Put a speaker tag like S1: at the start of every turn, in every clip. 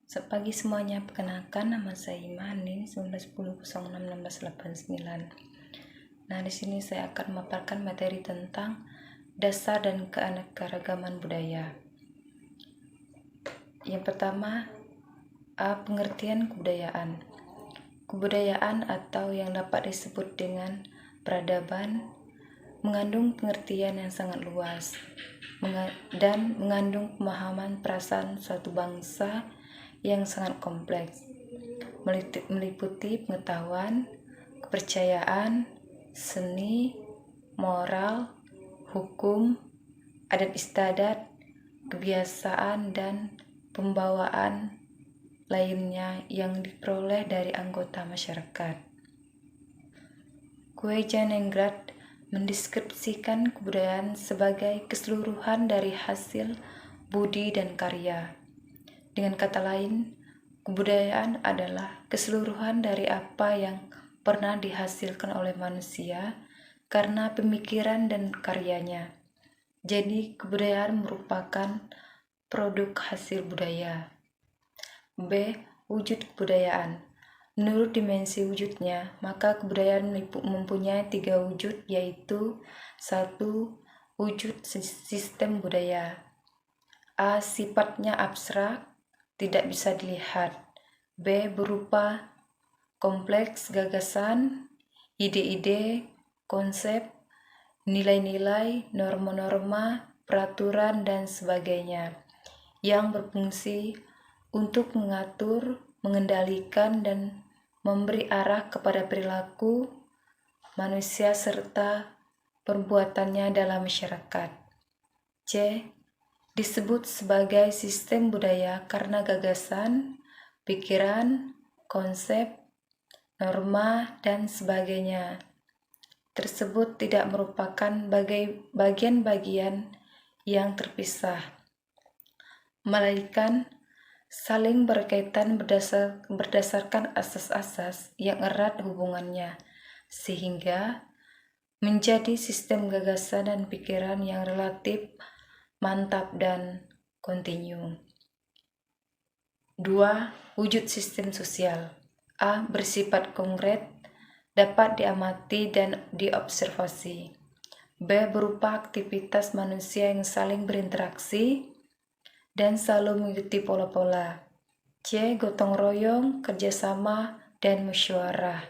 S1: Pagi semuanya, perkenalkan nama saya Imani 1910-06-1689. Nah, di sini saya akan memaparkan materi tentang dasar dan keanekaragaman budaya. Yang pertama, pengertian kebudayaan. Kebudayaan atau yang dapat disebut dengan peradaban mengandung pengertian yang sangat luas dan mengandung pemahaman perasaan suatu bangsa yang sangat kompleks, meliputi pengetahuan, kepercayaan, seni, moral, hukum, adat istiadat, kebiasaan, dan pembawaan lainnya yang diperoleh dari anggota masyarakat. Kuykejanengrat mendeskripsikan kebudayaan sebagai keseluruhan dari hasil budi dan karya. Dengan kata lain, kebudayaan adalah keseluruhan dari apa yang pernah dihasilkan oleh manusia karena pemikiran dan karyanya. Jadi, kebudayaan merupakan produk hasil budaya. B. Wujud kebudayaan. Menurut dimensi wujudnya, maka kebudayaan mempunyai 3 wujud, yaitu 1. Wujud sistem budaya. A. Sifatnya abstrak, tidak bisa dilihat. B. Berupa kompleks gagasan, ide-ide, konsep, nilai-nilai, norma-norma, peraturan, dan sebagainya yang berfungsi untuk mengatur, mengendalikan, dan memberi arah kepada perilaku manusia serta perbuatannya dalam masyarakat. C. Disebut sebagai sistem budaya karena gagasan, pikiran, konsep, norma, dan sebagainya tersebut tidak merupakan bagian-bagian yang terpisah, melainkan saling berkaitan berdasarkan asas-asas yang erat hubungannya, sehingga menjadi sistem gagasan dan pikiran yang relatif mantap dan kontinu. 2. Wujud sistem sosial. A. Bersifat konkret, dapat diamati dan diobservasi. B. Berupa aktivitas manusia yang saling berinteraksi dan selalu mengikuti pola-pola. C. Gotong royong, kerjasama, dan musyawarah.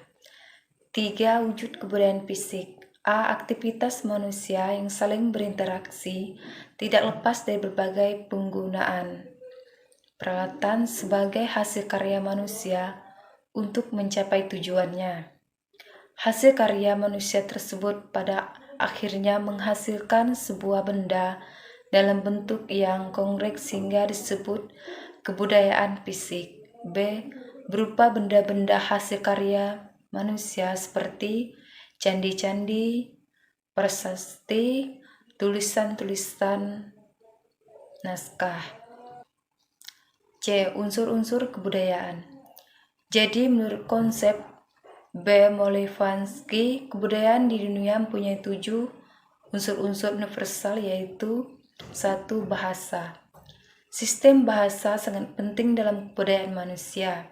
S1: 3. Wujud kebudayaan fisik. A. Aktivitas manusia yang saling berinteraksi tidak lepas dari berbagai penggunaan peralatan sebagai hasil karya manusia untuk mencapai tujuannya. Hasil karya manusia tersebut pada akhirnya menghasilkan sebuah benda dalam bentuk yang konkret sehingga disebut kebudayaan fisik. B. Berupa benda-benda hasil karya manusia seperti candi-candi, prasasti, tulisan-tulisan, naskah. C. Unsur-unsur kebudayaan. Jadi menurut konsep B. Molivansky, kebudayaan di dunia mempunyai 7 unsur-unsur universal, yaitu 1. Bahasa. Sistem bahasa sangat penting dalam kebudayaan manusia.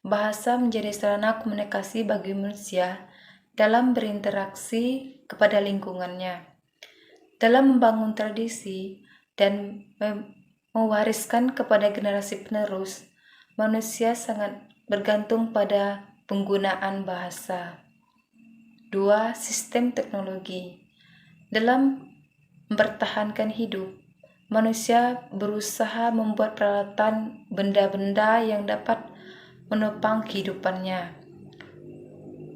S1: Bahasa menjadi sarana komunikasi bagi manusia dalam berinteraksi kepada lingkungannya, dalam membangun tradisi dan mewariskan kepada generasi penerus. Manusia sangat bergantung pada penggunaan bahasa. 2. Sistem teknologi. Dalam mempertahankan hidup, manusia berusaha membuat peralatan benda-benda yang dapat menopang kehidupannya.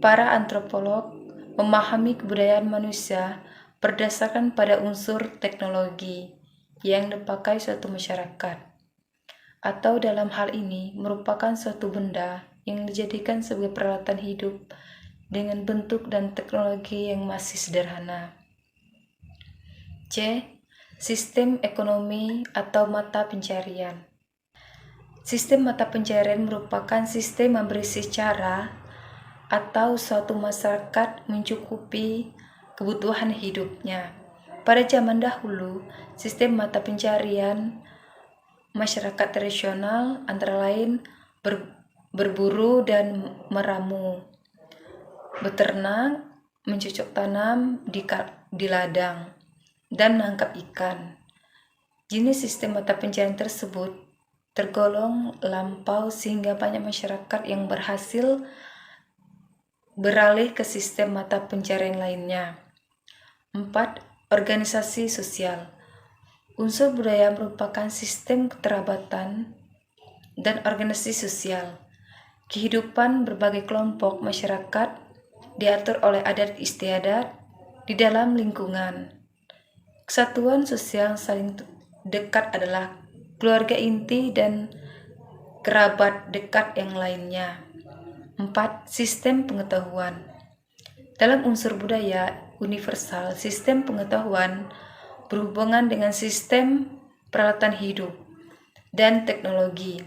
S1: Para antropolog memahami kebudayaan manusia berdasarkan pada unsur teknologi yang dipakai suatu masyarakat, atau dalam hal ini merupakan suatu benda yang dijadikan sebagai peralatan hidup dengan bentuk dan teknologi yang masih sederhana. C. Sistem ekonomi atau mata pencarian. Sistem mata pencarian merupakan sistem yang berisi cara atau suatu masyarakat mencukupi kebutuhan hidupnya. Pada zaman dahulu, sistem mata pencarian masyarakat tradisional antara lain berburu dan meramu, beternak, mencocok tanam di ladang, dan menangkap ikan. Jenis sistem mata pencarian tersebut tergolong lampau sehingga banyak masyarakat yang berhasil beralih ke sistem mata pencarian lainnya. 4. Organisasi sosial. Unsur budaya merupakan sistem keterabatan dan organisasi sosial. Kehidupan berbagai kelompok masyarakat diatur oleh adat istiadat di dalam lingkungan. Kesatuan sosial saling dekat adalah keluarga inti dan kerabat dekat yang lainnya. 4. Sistem pengetahuan. Dalam unsur budaya universal, sistem pengetahuan berhubungan dengan sistem peralatan hidup dan teknologi.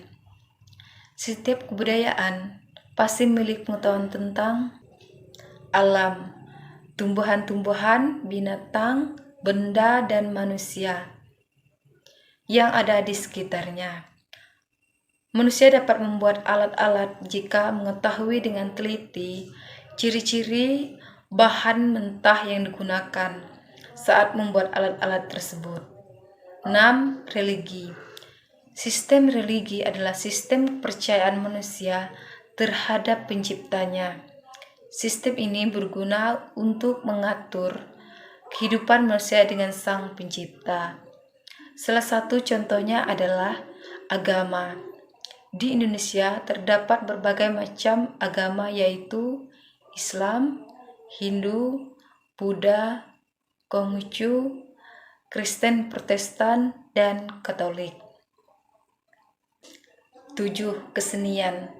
S1: Setiap kebudayaan pasti memiliki pengetahuan tentang alam, tumbuhan-tumbuhan, binatang, benda, dan manusia yang ada di sekitarnya. Manusia dapat membuat alat-alat jika mengetahui dengan teliti ciri-ciri bahan mentah yang digunakan saat membuat alat-alat tersebut. 6. Religi. Sistem religi adalah sistem kepercayaan manusia terhadap penciptanya. Sistem ini berguna untuk mengatur kehidupan manusia dengan sang pencipta. Salah satu contohnya adalah agama. Di Indonesia terdapat berbagai macam agama yaitu Islam, Hindu, Buddha, Konghucu, Kristen, Protestan, dan Katolik. 7. Kesenian.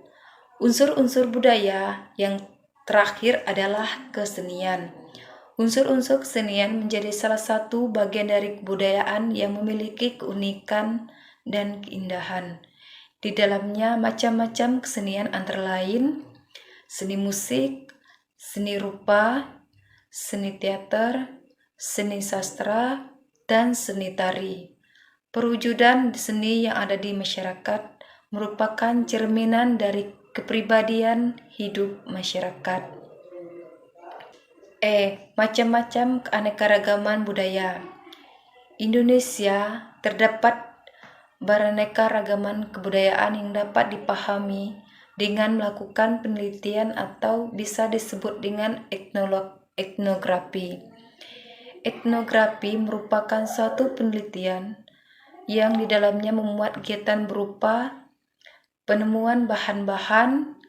S1: Unsur-unsur budaya yang terakhir adalah kesenian. Unsur-unsur kesenian menjadi salah satu bagian dari kebudayaan yang memiliki keunikan dan keindahan. Di dalamnya macam-macam kesenian antara lain seni musik, seni rupa, seni teater, seni sastra, dan seni tari. Perwujudan seni yang ada di masyarakat merupakan cerminan dari kepribadian hidup masyarakat. Macam-macam keanekaragaman budaya. Indonesia terdapat beraneka ragaman kebudayaan yang dapat dipahami dengan melakukan penelitian atau bisa disebut dengan etnografi. Etnografi merupakan suatu penelitian yang di dalamnya memuat kegiatan berupa penemuan bahan-bahan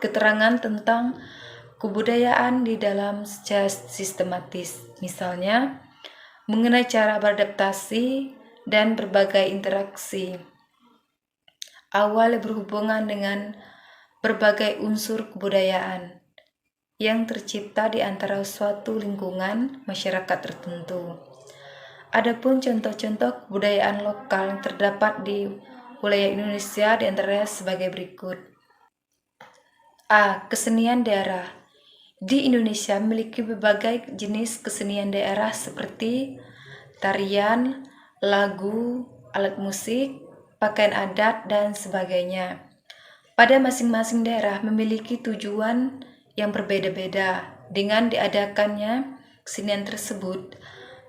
S1: keterangan tentang kebudayaan di dalam secara sistematis. Misalnya, mengenai cara beradaptasi dan berbagai interaksi. Awal berhubungan dengan berbagai unsur kebudayaan yang tercipta di antara suatu lingkungan masyarakat tertentu. Adapun contoh-contoh kebudayaan lokal yang terdapat di wilayah Indonesia di antaranya sebagai berikut. A. Kesenian daerah. Di Indonesia memiliki berbagai jenis kesenian daerah seperti tarian, lagu, alat musik, pakaian adat, dan sebagainya. Pada masing-masing daerah memiliki tujuan yang berbeda-beda dengan diadakannya kesenian tersebut.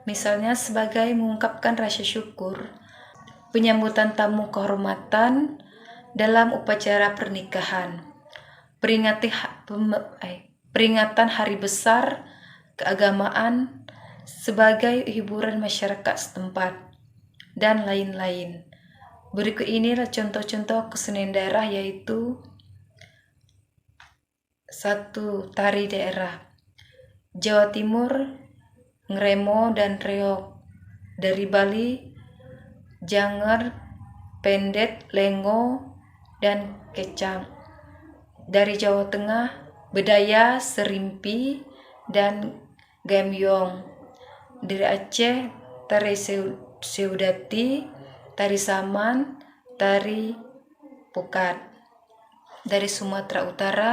S1: Misalnya sebagai mengungkapkan rasa syukur, penyambutan tamu kehormatan dalam upacara pernikahan, peringatan hari besar keagamaan sebagai hiburan masyarakat setempat, dan lain-lain. Berikut inilah contoh-contoh kesenian daerah yaitu 1. Tari daerah. Jawa Timur, Ngremo dan Reog. Dari Bali, Janger, Pendet, Lengo, dan Kecang. Dari Jawa Tengah, Bedaya, Serimpi, dan Gamyong. Dari Aceh, Tari Seudati, Tari Saman, Tari Pukat. Dari Sumatera Utara,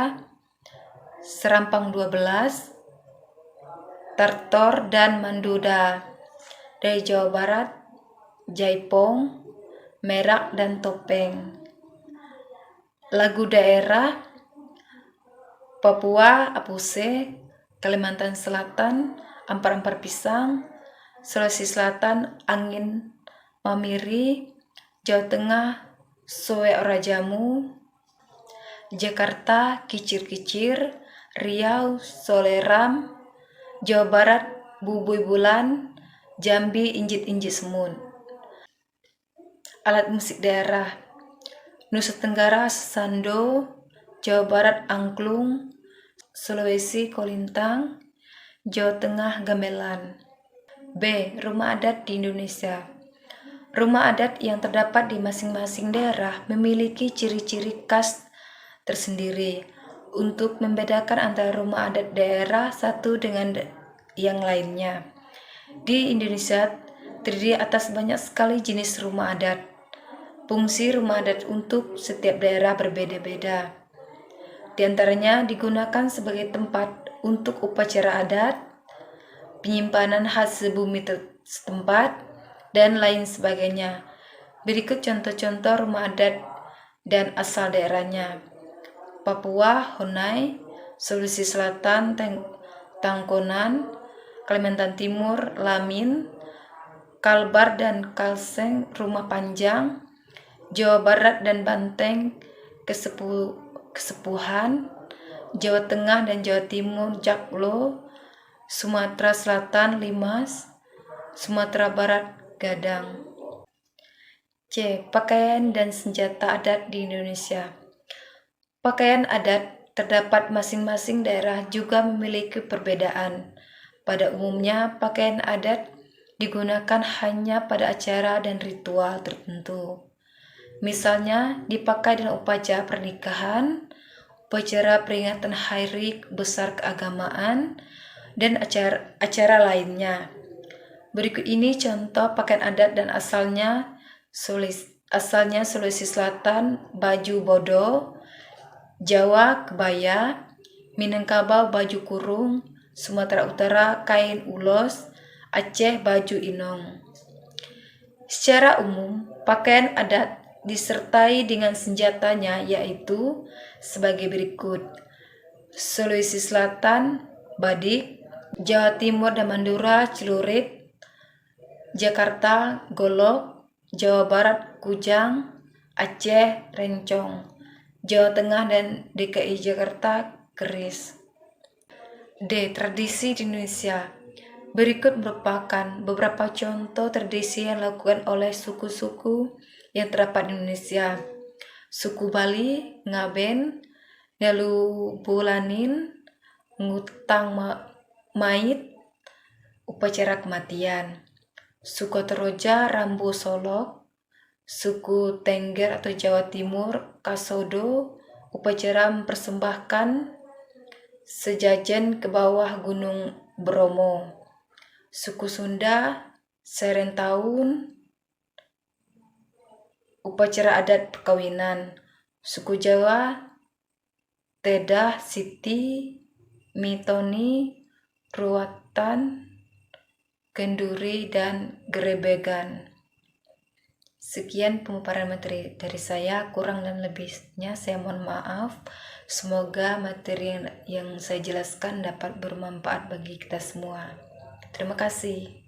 S1: Serampang 12, Tartor, dan Manduda. Dari Jawa Barat, Jaipong, merak dan topeng. Lagu daerah Papua, Apuse, Kalimantan Selatan, Ampar-ampar pisang, Sulawesi Selatan, angin mamiri, Jawa Tengah, soe ora jamu, Jakarta, kicir-kicir, Riau, soleram, Jawa Barat, bubui bulan, Jambi, injit-injit semun. Alat musik daerah Nusa Tenggara, sando, Jawa Barat, angklung, Sulawesi, kolintang, Jawa Tengah, gamelan. B. Rumah adat di Indonesia. Rumah adat yang terdapat di masing-masing daerah memiliki ciri-ciri khas tersendiri untuk membedakan antara rumah adat daerah satu dengan yang lainnya. Di Indonesia terdiri atas banyak sekali jenis rumah adat. Fungsi rumah adat untuk setiap daerah berbeda-beda. Di antaranya digunakan sebagai tempat untuk upacara adat, penyimpanan hasil bumi setempat, dan lain sebagainya. Berikut contoh-contoh rumah adat dan asal daerahnya. Papua, Honai, Sulawesi Selatan, Tangkonan, Kalimantan Timur, Lamin, Kalbar dan Kalseng, Rumah Panjang, Jawa Barat dan Banteng, Kesepuhan, Jawa Tengah dan Jawa Timur, Jaklo, Sumatera Selatan, Limas, Sumatera Barat, Gadang. C. Pakaian dan senjata adat di Indonesia. Pakaian adat terdapat masing-masing daerah juga memiliki perbedaan. Pada umumnya, pakaian adat digunakan hanya pada acara dan ritual tertentu. Misalnya, dipakai dalam upacara pernikahan, upacara peringatan hari besar keagamaan, dan acara lainnya. Berikut ini contoh pakaian adat dan asalnya Sulawesi Selatan, baju bodo, Jawa, kebaya, Minangkabau, baju kurung, Sumatera Utara, kain ulos, Aceh, baju inong. Secara umum, pakaian adat disertai dengan senjatanya yaitu sebagai berikut. Sulawesi Selatan, badik, Jawa Timur dan Madura, celurit, Jakarta, golok, Jawa Barat, kujang, Aceh, rencong, Jawa Tengah dan DKI Jakarta, keris. D. Tradisi di Indonesia. Berikut merupakan beberapa contoh tradisi yang dilakukan oleh suku-suku yang terdapat di Indonesia. Suku Bali, Ngaben, Nelubulanin, ngutang mait, upacara kematian. Suku Toroja, Rambu Solok, suku Tengger atau Jawa Timur, Kasodo, upacara mempersembahkan sejajan ke bawah Gunung Bromo. Suku Sunda, Serentahun, upacara adat perkawinan. Suku Jawa, Tedah, Siti, Mitoni, Ruatan, Kenduri, dan Gerebegan. Sekian pemaparan materi dari saya, kurang dan lebihnya saya mohon maaf. Semoga materi yang saya jelaskan dapat bermanfaat bagi kita semua. Terima kasih.